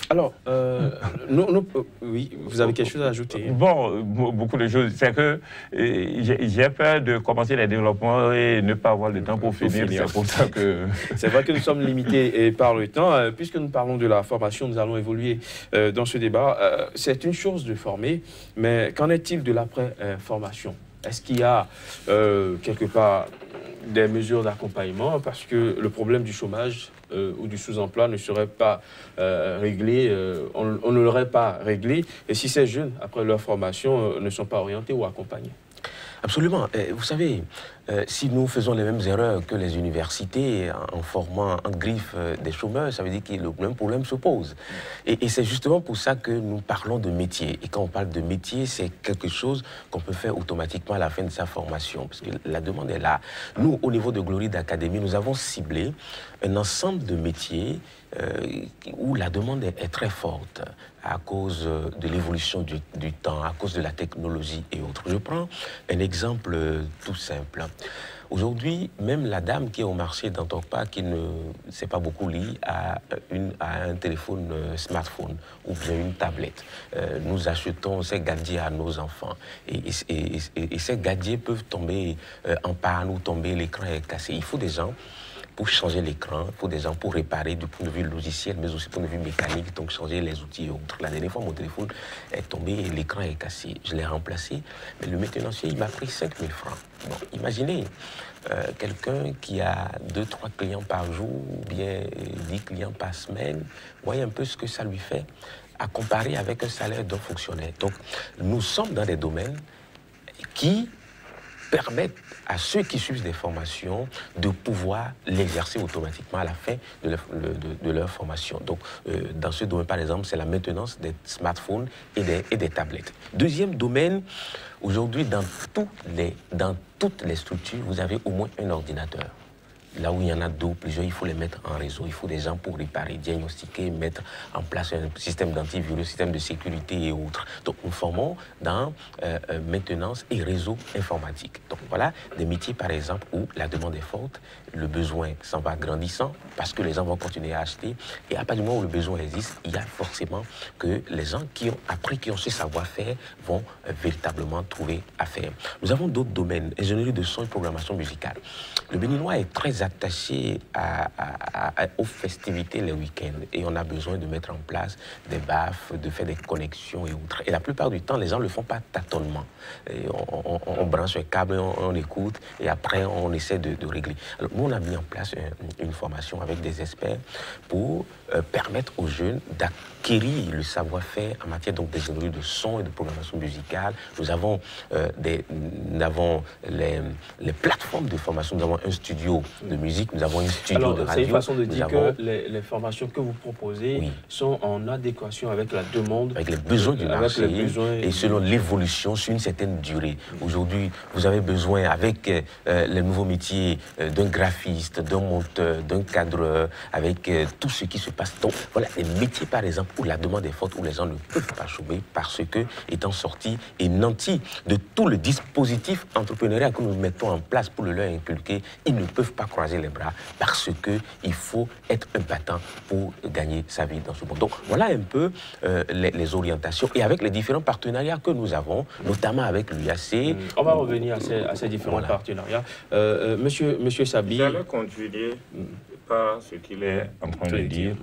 Alors, oui, vous avez quelque chose à ajouter? Bon, beaucoup de choses. C'est que j'ai peur de commencer les développements et ne pas avoir le temps pour finir. C'est pour ça que... C'est vrai que nous sommes limités par le temps. Puisque nous parlons de la formation, nous allons évoluer dans ce débat. C'est une chose de former, mais qu'en est-il de l'après-formation? Est-ce qu'il y a quelque part des mesures d'accompagnement? Parce que le problème du chômage ou du sous-emploi ne serait pas réglé, on ne l'aurait pas réglé, et si ces jeunes, après leur formation, ne sont pas orientés ou accompagnés. Absolument. Vous savez, si nous faisons les mêmes erreurs que les universités en formant en griffe des chômeurs, ça veut dire que le même problème se pose. Et c'est justement pour ça que nous parlons de métier. Et quand on parle de métier, c'est quelque chose qu'on peut faire automatiquement à la fin de sa formation, parce que la demande est là. Nous, au niveau de Gloride Academy, nous avons ciblé un ensemble de métiers où la demande est très forte à cause de l'évolution du temps, à cause de la technologie et autres. Je prends un exemple tout simple. Aujourd'hui, même la dame qui est au marché d'Antokpa, qui ne sait pas beaucoup lire, a un téléphone smartphone ou bien une tablette. Nous achetons ces gadgets à nos enfants. Et ces gadgets peuvent tomber en panne ou tomber, l'écran est cassé. Il faut des gens pour changer l'écran, il faut des gens pour réparer du point de vue logiciel, mais aussi du point de vue mécanique, donc changer les outils et autres. La dernière fois, mon téléphone est tombé et l'écran est cassé. Je l'ai remplacé, mais le maintenancier, il m'a pris 5 000 francs. Bon, imaginez quelqu'un qui a 2-3 clients par jour, ou bien 10 clients par semaine, voyez un peu ce que ça lui fait, à comparer avec un salaire d'un fonctionnaire. Donc, nous sommes dans des domaines qui permettent à ceux qui suivent des formations de pouvoir l'exercer automatiquement à la fin de leur formation. Donc, dans ce domaine, par exemple, c'est la maintenance des smartphones et des tablettes. Deuxième domaine, aujourd'hui, dans toutes les structures, vous avez au moins un ordinateur. là où il y en a deux ou plusieurs, il faut les mettre en réseau. Il faut des gens pour réparer, diagnostiquer, mettre en place un système d'antivirus, système de sécurité et autres. Donc nous formons dans maintenance et réseau informatique. Donc voilà des métiers par exemple où la demande est forte, le besoin s'en va grandissant parce que les gens vont continuer à acheter. Et à partir du moment où le besoin existe, il y a forcément que les gens qui ont ce savoir-faire vont véritablement trouver à faire. Nous avons d'autres domaines, ingénierie de son et programmation musicale. Le Béninois est très attaché aux festivités les week-ends et on a besoin de mettre en place des baffes, de faire des connexions et autres. Et la plupart du temps, les gens ne le font pas tâtonnement. Et on branche un câble, on écoute et après on essaie de régler. Alors nous, on a mis en place une formation avec des experts pour permettre aux jeunes d'acquérir le savoir-faire en matière d'ingénierie de son et de programmation musicale. Nous avons les plateformes de formation. Nous avons un studio de musique, nous avons un studio de radio. C'est une façon de dire que les formations que vous proposez sont en adéquation avec la demande. Avec les besoins du marché et selon l'évolution sur une certaine durée. Aujourd'hui, vous avez besoin, avec les nouveaux métiers d'un graphiste, d'un monteur, d'un cadreur, avec tout ce qui se passe. Donc voilà, les métiers par exemple où la demande est forte, où les gens ne peuvent pas chômer parce que, étant sortis et nantis de tout le dispositif entrepreneurial que nous mettons en place pour le leur inculquer, ils ne peuvent pas croiser les bras parce qu'il faut être un battant pour gagner sa vie dans ce monde. Donc voilà un peu les orientations et avec les différents partenariats que nous avons, notamment avec l'UAC. On va revenir à ces différents partenariats. Monsieur Sabi. J'allais continuer par ce qu'il est en train de dire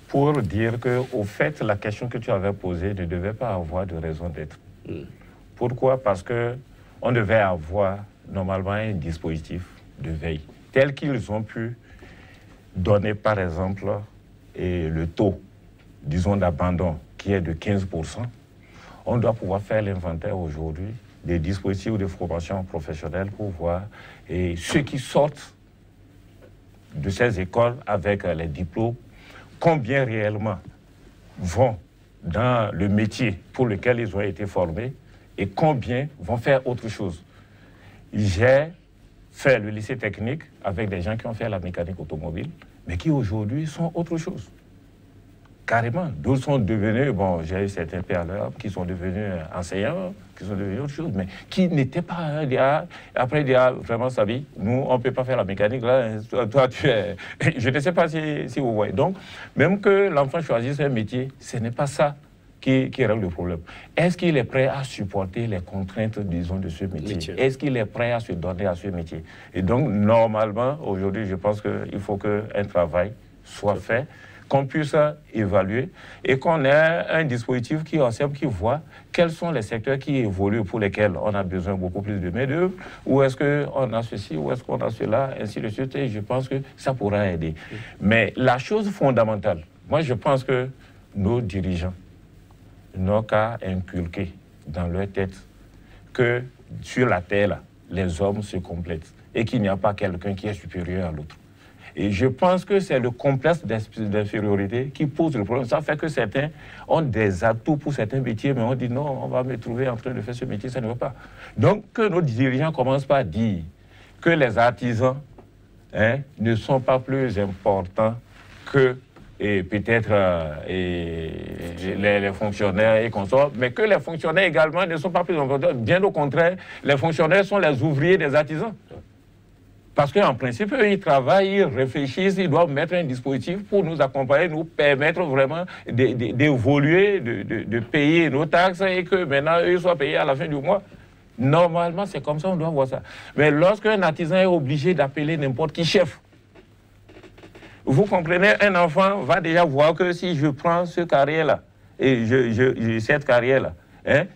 pour dire qu'au fait, la question que tu avais posée ne devait pas avoir de raison d'être. Pourquoi? Parce qu'on devait avoir normalement un dispositif de veille tel qu'ils ont pu donner par exemple le taux, disons, d'abandon qui est de 15%. On doit pouvoir faire l'inventaire aujourd'hui des dispositifs de formation professionnelle pour voir ceux qui sortent de ces écoles avec les diplômes, combien réellement vont dans le métier pour lequel ils ont été formés et combien vont faire autre chose. J'ai fait le lycée technique avec des gens qui ont fait la mécanique automobile, mais qui aujourd'hui sont autre chose. Carrément. D'autres sont devenus, bon, j'ai eu certains pères là, qui sont devenus enseignants, qui sont devenus autre chose, mais qui n'étaient pas après il a vraiment sa vie. Nous, on ne peut pas faire la mécanique, là, toi tu es... Je ne sais pas si vous voyez. Donc, même que l'enfant choisisse un métier, ce n'est pas ça qui règle le problème. Est-ce qu'il est prêt à supporter les contraintes, disons, de ce métier? Est-ce qu'il est prêt à se donner à ce métier? Et donc, normalement, aujourd'hui, je pense qu'il faut qu'un travail soit fait, qu'on puisse évaluer et qu'on ait un dispositif qui observe, qui voit quels sont les secteurs qui évoluent pour lesquels on a besoin beaucoup plus de main-d'œuvre, où est-ce qu'on a ceci, où est-ce qu'on a cela, ainsi de suite. Et je pense que ça pourra aider. Mais la chose fondamentale, moi je pense que nos dirigeants n'ont qu'à inculquer dans leur tête que sur la terre, les hommes se complètent et qu'il n'y a pas quelqu'un qui est supérieur à l'autre. Et je pense que c'est le complexe d'infériorité qui pose le problème. Ça fait que certains ont des atouts pour certains métiers, mais on dit non, on va me trouver en train de faire ce métier, ça ne va pas. Donc que nos dirigeants commencent par dire que les artisans ne sont pas plus importants que peut-être les fonctionnaires et consorts, mais que les fonctionnaires également ne sont pas plus importants. Bien au contraire, les fonctionnaires sont les ouvriers des artisans. Parce qu'en principe, eux, ils travaillent, ils réfléchissent, ils doivent mettre un dispositif pour nous accompagner, nous permettre vraiment d'évoluer, de payer nos taxes et que maintenant, eux soient payés à la fin du mois. Normalement, c'est comme ça, on doit voir ça. Mais lorsqu'un artisan est obligé d'appeler n'importe qui chef, vous comprenez, un enfant va déjà voir que si je prends ce carrière-là, et cette carrière-là,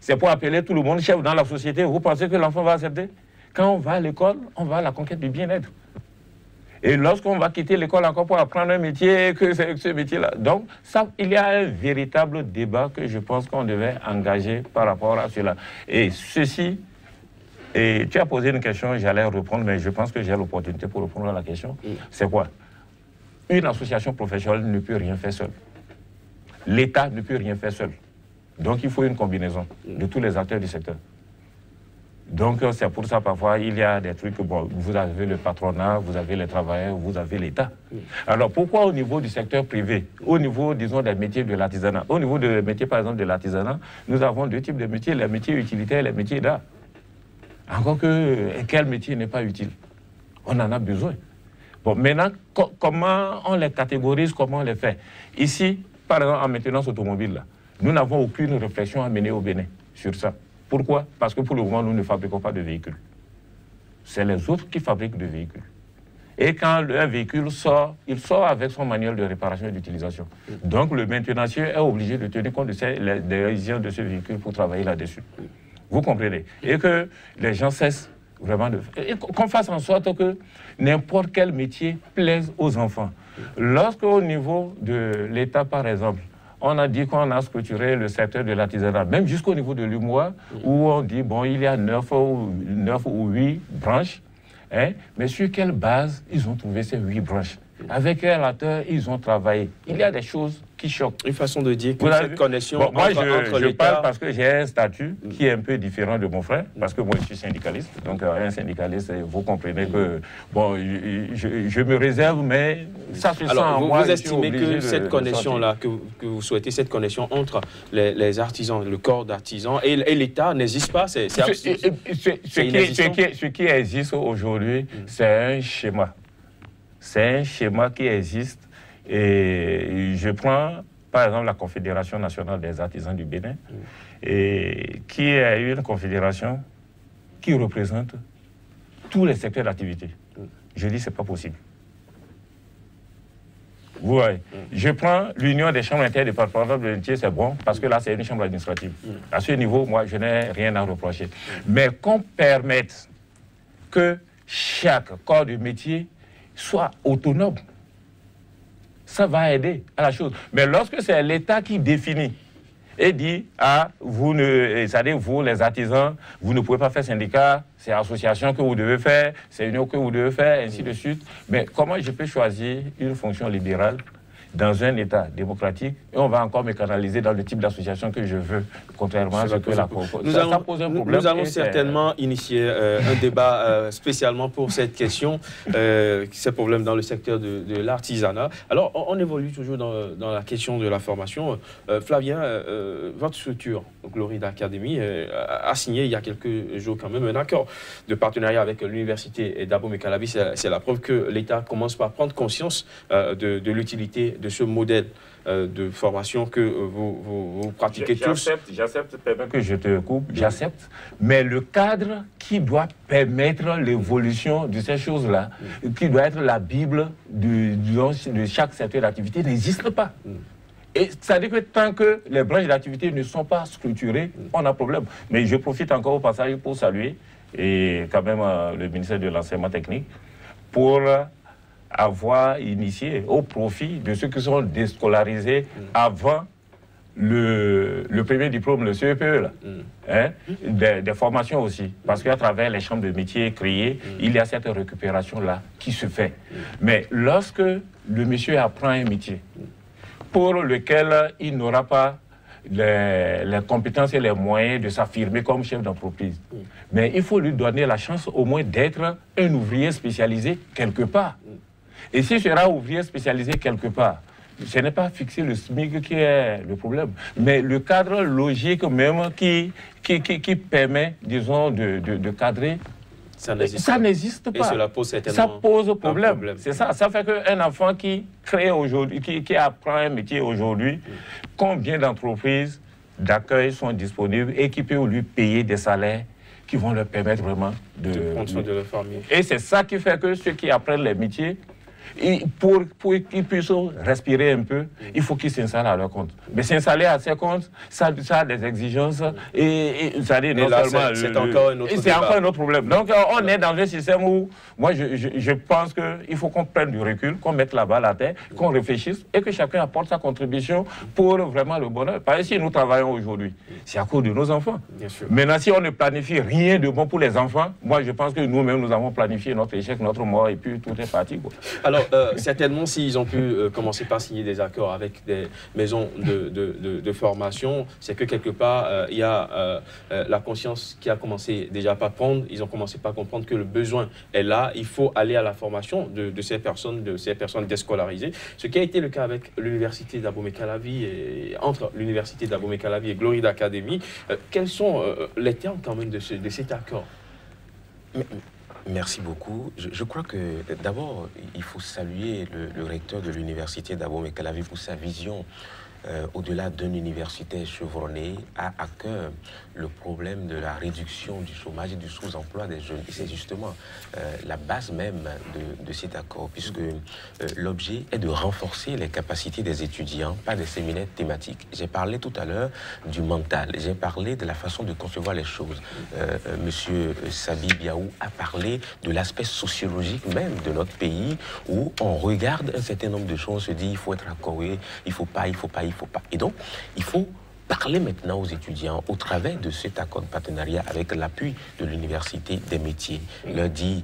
c'est pour appeler tout le monde chef dans la société, vous pensez que l'enfant va accepter? Quand on va à l'école, on va à la conquête du bien-être. Et lorsqu'on va quitter l'école encore pour apprendre un métier, que c'est ce métier-là. Donc, ça, il y a un véritable débat que je pense qu'on devait engager par rapport à cela. Et ceci, et tu as posé une question, j'allais répondre, mais je pense que j'ai l'opportunité pour répondre à la question. C'est quoi? Une association professionnelle ne peut rien faire seule. L'État ne peut rien faire seul. Donc, il faut une combinaison de tous les acteurs du secteur. Donc, c'est pour ça, parfois, il y a des trucs, bon, vous avez le patronat, vous avez les travailleurs, vous avez l'État. Alors, pourquoi au niveau du secteur privé, au niveau, disons, des métiers de l'artisanat, au niveau des métiers, par exemple, de l'artisanat, nous avons deux types de métiers, les métiers utilitaires et les métiers d'art. Encore que, quel métier n'est pas utile? On en a besoin. Bon, maintenant, comment on les catégorise, comment on les fait? Ici, par exemple, en maintenance automobile, là, nous n'avons aucune réflexion à mener au Bénin sur ça. Pourquoi? Parce que pour le moment, nous ne fabriquons pas de véhicules. C'est les autres qui fabriquent des véhicules. Et quand un véhicule sort, il sort avec son manuel de réparation et d'utilisation. Donc le maintenancier est obligé de tenir compte des exigences de ce véhicule pour travailler là-dessus. Vous comprenez? Et que les gens cessent vraiment de... qu'on fasse en sorte que n'importe quel métier plaise aux enfants. Lorsque au niveau de l'État, par exemple, on a dit qu'on a structuré le secteur de l'artisanat, même jusqu'au niveau de l'UMOA, où on dit, bon, il y a 9 ou 8 branches, hein, mais sur quelle base ils ont trouvé ces 8 branches? Avec quel acteur ils ont travaillé? Il y a des choses qui choquent. Une façon de dire que cette connexion bon, moi, entre je parle parce que j'ai un statut qui est un peu différent de mon frère, parce que moi, je suis syndicaliste. Donc, un syndicaliste, vous comprenez que, bon, je me réserve, mais ça se sent en moi. Vous estimez que cette connexion-là, que vous souhaitez, cette connexion entre les artisans, le corps d'artisans et l'État n'existe pas? Ce qui existe aujourd'hui, c'est un schéma. C'est un schéma qui existe et je prends par exemple la Confédération nationale des artisans du Bénin et qui est une confédération qui représente tous les secteurs d'activité. Je dis c'est pas possible. Vous voyez, je prends l'Union des chambres interdépartementales de métiers, c'est bon, parce que là, c'est une chambre administrative. À ce niveau, moi, je n'ai rien à reprocher. Mais qu'on permette que chaque corps de métier soit autonome, ça va aider à la chose. Mais lorsque c'est l'État qui définit et dit, ah, vous, c'est-à-dire vous, les artisans, vous ne pouvez pas faire syndicat, c'est association que vous devez faire, c'est union que vous devez faire, ainsi de suite. Mais comment je peux choisir une fonction libérale dans un État démocratique et on va encore me canaliser dans le type d'association que je veux, contrairement à ce que la ça pose un problème. Nous allons certainement initier un débat spécialement pour cette question, ces problèmes dans le secteur de l'artisanat. Alors, on évolue toujours dans la question de la formation. Flavien, votre structure, Glorida Academy, a signé il y a quelques jours quand même un accord de partenariat avec l'université d'Abomey-Calavi. C'est la preuve que l'État commence par prendre conscience de l'utilité de ce modèle de formation que vous pratiquez tous. J'accepte, permets que je te coupe, j'accepte, mais le cadre qui doit permettre l'évolution de ces choses-là, qui doit être la Bible de chaque secteur d'activité, n'existe pas. Et ça veut dire que tant que les branches d'activité ne sont pas structurées, on a problème. Mais je profite encore au passage pour saluer et quand même le ministère de l'Enseignement technique pour avoir initié au profit de ceux qui sont déscolarisés avant le premier diplôme, le CEPE, là, hein, des formations aussi. Parce qu'à travers les chambres de métiers créées, il y a cette récupération-là qui se fait. Mais lorsque le monsieur apprend un métier pour lequel il n'aura pas les compétences et les moyens de s'affirmer comme chef d'entreprise, mais il faut lui donner la chance au moins d'être un ouvrier spécialisé quelque part. Et s'il sera ouvrier spécialisé quelque part, ce n'est pas fixer le SMIC qui est le problème, mais le cadre logique même qui permet, disons, de cadrer, ça n'existe pas. Et cela pose certainement ça pose problème. C'est ça. Ça fait qu'un enfant qui crée aujourd'hui, qui apprend un métier aujourd'hui, combien d'entreprises d'accueil sont disponibles et qui peuvent lui payer des salaires qui vont leur permettre vraiment de prendre soin de leur famille. Et c'est ça qui fait que ceux qui apprennent les métiers, pour qu'ils puissent respirer un peu, il faut qu'ils s'installent à leur compte. Mais s'installer à ses comptes, ça a des exigences et ça dit non seulement... C'est encore un autre débat. C'est encore un autre problème. Donc on est dans un système où, moi je pense qu'il faut qu'on prenne du recul, qu'on mette la balle à terre, qu'on réfléchisse et que chacun apporte sa contribution pour vraiment le bonheur. Parce que si nous travaillons aujourd'hui, c'est à cause de nos enfants. Bien sûr. Maintenant, si on ne planifie rien de bon pour les enfants, moi je pense que nous-mêmes nous avons planifié notre échec, notre mort et puis tout est parti, quoi. Alors, certainement, s'ils ont pu commencer par signer des accords avec des maisons de formation, c'est que quelque part, il y a la conscience qui a commencé déjà à pas prendre. Ils ont commencé par comprendre que le besoin est là. Il faut aller à la formation de ces personnes déscolarisées. Ce qui a été le cas avec l'université d'Abomey-Calavi et entre l'université d'Abomey-Calavi et Gloride Academy. Quels sont les termes quand même de cet accord? Merci beaucoup. Je crois que d'abord, il faut saluer le recteur de l'université d'Abomey-Calavi pour sa vision. Au-delà d'un universitaire chevronné, a à cœur le problème de la réduction du chômage et du sous-emploi des jeunes. Et c'est justement la base même de cet accord, puisque l'objet est de renforcer les capacités des étudiants par des séminaires thématiques. J'ai parlé tout à l'heure du mental, j'ai parlé de la façon de concevoir les choses. Monsieur Sabi Biaou a parlé de l'aspect sociologique même de notre pays, où on regarde un certain nombre de choses, on se dit il faut être accordé, il faut pas. Et donc, il faut parler maintenant aux étudiants au travers de cet accord de partenariat avec l'appui de l'université des métiers, leur dire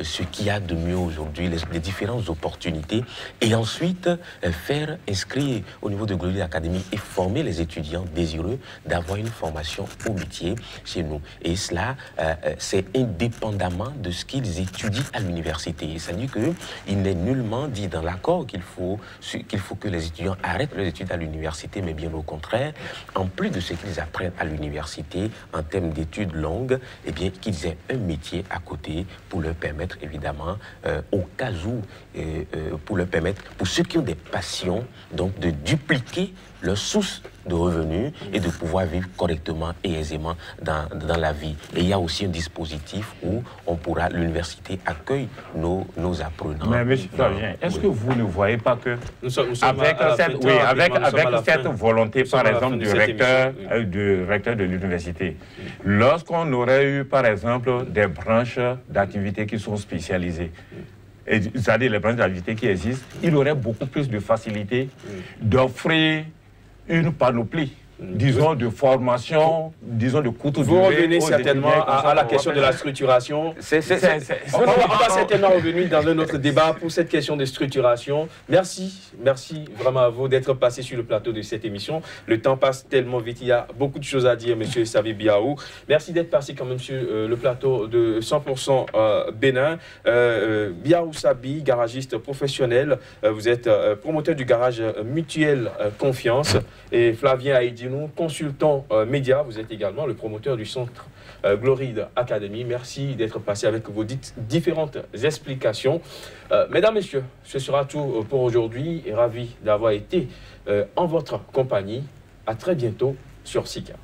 ce qu'il y a de mieux aujourd'hui, les différentes opportunités, et ensuite faire inscrire au niveau de Gloride Academy et former les étudiants désireux d'avoir une formation au métier chez nous. Et cela, c'est indépendamment de ce qu'ils étudient à l'université. C'est-à-dire qu'il n'est nullement dit dans l'accord qu'il faut que les étudiants arrêtent leurs études à l'université, mais bien au contraire, en plus de ce qu'ils apprennent à l'université en termes d'études longues, eh bien, qu'ils aient un métier à côté pour leur permettre, évidemment, au cas où, pour ceux qui ont des passions, donc de dupliquer leur source de revenus et de pouvoir vivre correctement et aisément dans la vie. Et il y a aussi un dispositif où l'université accueille nos apprenants. Mais M. Flavien, est-ce que vous ne voyez pas que avec cette volonté, par exemple, du recteur de l'université, lorsqu'on aurait eu, par exemple, des branches d'activités qui sont spécialisées, c'est-à-dire les branches d'activités qui existent, il aurait beaucoup plus de facilité d'offrir une panoplie, disons, de formation, disons, de courte durée. Vous revenez certainement à la question de la structuration. On va certainement revenir dans un autre débat pour cette question de structuration. Merci vraiment à vous d'être passé sur le plateau de cette émission. Le temps passe tellement vite, il y a beaucoup de choses à dire, monsieur Sabi Biaou. Merci d'être passé quand même sur le plateau de 100% Bénin. Biaou Sabi, garagiste professionnel, vous êtes promoteur du garage Mutuel Confiance, et Flavien Aïdinou, consultant média, vous êtes également le promoteur du centre Gloride Academy. Merci d'être passé avec vos différentes explications. Mesdames, Messieurs, ce sera tout pour aujourd'hui et ravi d'avoir été en votre compagnie. À très bientôt sur SICA.